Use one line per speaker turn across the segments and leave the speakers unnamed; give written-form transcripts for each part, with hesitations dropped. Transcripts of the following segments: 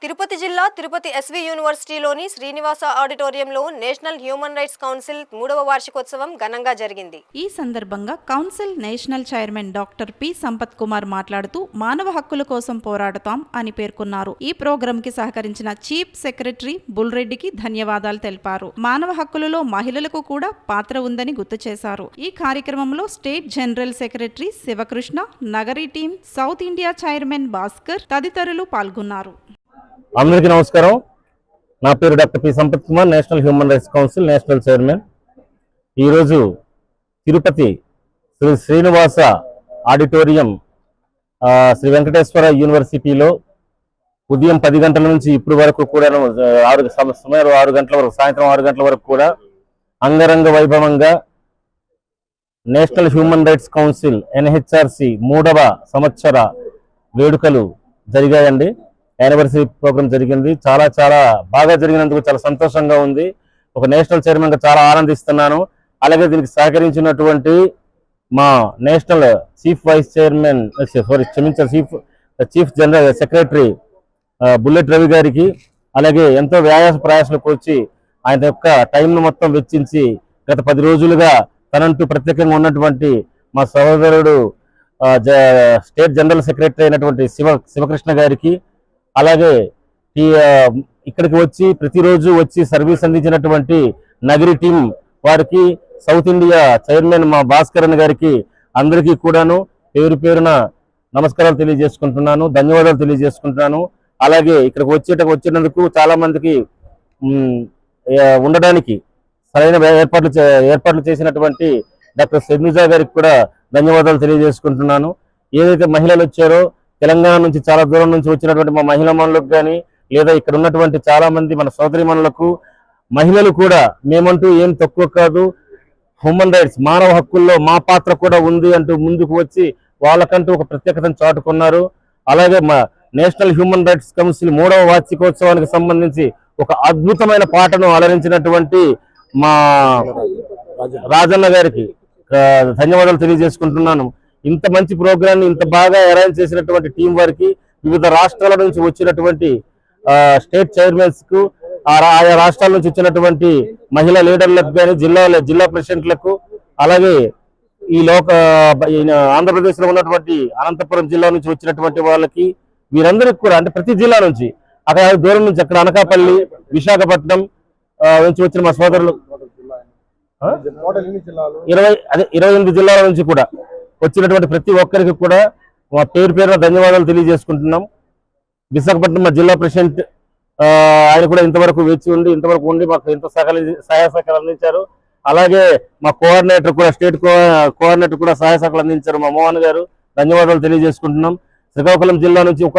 తిరుపతి జిల్లా తిరుపతి ఎస్వి యూనివర్సిటీలోని శ్రీనివాస ఆడిటోరియంలో national human rights council 3వ వార్షికోత్సవం ఘనంగా జరిగింది.
ఈ సందర్భంగా council national chairman doctor P Sampath Kumar మాట్లాడుతూ మానవ హక్కుల కోసం పోరాడతాం అని పేర్కొన్నారు. ఈ ప్రోగ్రాం కి సహకరించిన చీఫ్ సెక్రటరీ బుల్రెడ్డికి ధన్యవాదాలు తెలిపారు. మానవ హక్కులలో మహిళలకు కూడా పాత్ర ఉందని గుర్తు చేశారు. ఈ కార్యక్రమంలో state general secretary Sivakrishna, Nagari team, south India chairman Bhaskar తదితరులు పాల్గొన్నారు.
అందరికీ నమస్కారం. నా పేరు doctor P Sampath Kumar, national human rights council national chairman. ఈరోజు తిరుపతి శ్రీ శ్రీనివాస ఆడిటోరియం శ్రీ వెంకటేశ్వర యూనివర్సిటీలో ఉదయం 10 గంటల నుంచి ఇప్పటి వరకు కూడా సుమారు 6 గంటల వరకు, సాయంత్రం 6 గంటల వరకు కూడా అంగరంగ వైభవంగా national human rights council NHRC 3వ సంవత్సర వేడుకలు జరిగాయండి. యానివర్సరీ ప్రోగ్రామ్ జరిగింది. చాలా బాగా జరిగినందుకు చాలా సంతోషంగా ఉంది. ఒక నేషనల్ చైర్మన్ గా చాలా ఆనందిస్తున్నాను. అలాగే దీనికి సహకరించినటువంటి మా national chief vice chairman chief general secretary bullet Ravi గారికి, అలాగే ఎంతో ప్రయాసాలకు వచ్చి ఆయన యొక్క టైంను మొత్తం వెచ్చించి గత 10 రోజులుగా తనంటూ ప్రత్యేకంగా ఉన్నటువంటి మా సహోదరుడు స్టేట్ జనరల్ సెక్రటరీ అయినటువంటి శివకృష్ణ గారికి, అలాగే ఇక్కడికి వచ్చి ప్రతిరోజు వచ్చి సర్వీస్ అందించినటువంటి నగరి టీం వారికి, సౌత్ ఇండియా చైర్మన్ మా భాస్కర్ గారికి, అందరికీ కూడాను పేరు పేరున నమస్కారాలు తెలియజేసుకుంటున్నాను, ధన్యవాదాలు తెలియజేసుకుంటున్నాను. అలాగే ఇక్కడికి వచ్చినందుకు చాలా మందికి ఉండడానికి సరైన ఏర్పాట్లు చేసినటువంటి డాక్టర్ సెడ్మిజా గారికి కూడా ధన్యవాదాలు తెలియజేసుకుంటున్నాను. ఏదైతే మహిళలు వచ్చారో తెలంగాణ నుంచి చాలా దూరం నుంచి వచ్చినటువంటి మా మహిళా మనులకు కానీ, లేదా ఇక్కడ ఉన్నటువంటి చాలా మంది మన సోదరి మనులకు, మహిళలు కూడా మేమంటూ ఏం తక్కువ కాదు, హ్యూమన్ రైట్స్ మానవ హక్కుల్లో మా పాత్ర కూడా ఉంది అంటూ ముందుకు వచ్చి వాళ్ళకంటూ ఒక ప్రత్యేకతను చాటుకున్నారు. అలాగే మా నేషనల్ హ్యూమన్ రైట్స్ కౌన్సిల్ 3వ వార్షికోత్సవానికి సంబంధించి ఒక అద్భుతమైన పాటను అలరించినటువంటి మా రాజన్న గారికి ధన్యవాదాలు తెలియజేసుకుంటున్నాను. ఇంత మంచి ప్రోగ్రామ్ ని ఇంత బాగా అరేంజ్ చేసినటువంటి టీం వారికి, వివిధ రాష్ట్రాల నుంచి వచ్చినటువంటి స్టేట్ చైర్మన్స్ కు, ఆయా రాష్ట్రాల నుంచి వచ్చినటువంటి మహిళా లీడర్లకు కానీ, జిల్లా ప్రెసిడెంట్లకు, అలాగే ఈ ఆంధ్రప్రదేశ్ లో ఉన్నటువంటి అనంతపురం జిల్లా నుంచి వచ్చినటువంటి వాళ్ళకి, వీరందరికీ కూడా, అంటే ప్రతి జిల్లా నుంచి, అక్కడ దూరం నుంచి, అక్కడ అనకాపల్లి, విశాఖపట్నం నుంచి వచ్చిన మా సోదరులు 28 జిల్లాల నుంచి కూడా వచ్చినటువంటి ప్రతి ఒక్కరికి కూడా మా పేరున ధన్యవాదాలు తెలియజేసుకుంటున్నాం. విశాఖపట్నం మా జిల్లా ప్రెసిడెంట్ ఆయన కూడా ఇంతవరకు ఉండి మాకు ఎంతో సహాయ సహకారాలు అందించారు. అలాగే మా కోఆర్డినేటర్ కూడా, స్టేట్ కోఆర్డినేటర్ కూడా సహాయ సహకారాలు అందించారు, మా మోహన్ గారు. ధన్యవాదాలు తెలియజేసుకుంటున్నాం. శ్రీకాకుళం జిల్లా నుంచి ఒక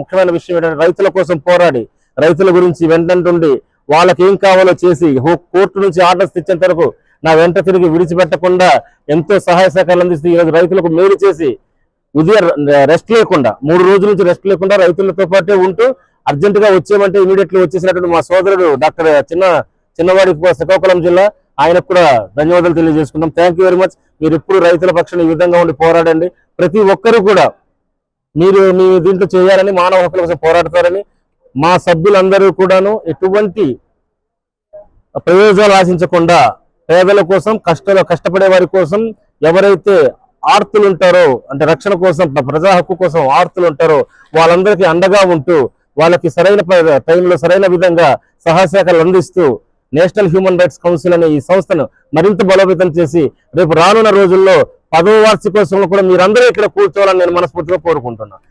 ముఖ్యమైన విషయం ఏంటంటే, రైతుల కోసం పోరాడి, రైతుల గురించి వెంటంటుండి వాళ్ళకి ఏం కావాలో చేసి, కోర్టు నుంచి ఆర్డర్స్ తెచ్చేంత వరకు నా వెంట తిరిగి విడిచిపెట్టకుండా ఎంతో సహాయ సహకారాలు అందిస్తూ ఈరోజు రైతులకు మేలు చేసి, ఉదయం రెస్ట్ లేకుండా 3 రోజుల నుంచి రెస్ట్ లేకుండా రైతులతో పాటే ఉంటూ అర్జెంటుగా వచ్చేయమంటే ఇమీడియట్లీ వచ్చేసినటువంటి మా సోదరుడు డాక్టర్ చిన్నవాడి శ్రీకాకుళం జిల్లా, ఆయనకు కూడా ధన్యవాదాలు తెలియజేసుకుంటాం. Thank you very much. మీరు ఎప్పుడు రైతుల పక్షాన ఈ విధంగా ఉండి పోరాడండి. ప్రతి ఒక్కరూ కూడా మీరు మీ దీంట్లో చేయాలని, మానవ హక్కుల కోసం పోరాడతారని, మా సభ్యులందరూ కూడాను ఎటువంటి ప్రయోజనాలు ఆశించకుండా పేదల కోసం, కష్టపడే వారి కోసం, ఎవరైతే ఆర్తులు ఉంటారో, అంటే రక్షణ కోసం, ప్రజా హక్కు కోసం ఆర్తులు ఉంటారో వాళ్ళందరికీ అండగా ఉంటూ, వాళ్ళకి సరైన టైంలో సరైన విధంగా సహాయ సహకారాలు అందిస్తూ నేషనల్ హ్యూమన్ రైట్స్ కౌన్సిల్ అనే ఈ సంస్థను మరింత బలోపేతం చేసి రేపు రానున్న రోజుల్లో 10వ వార్షికోత్సవంలో కూడా మీరందరూ ఇక్కడ కూర్చోవాలని నేను మనస్ఫూర్తిగా కోరుకుంటున్నాను.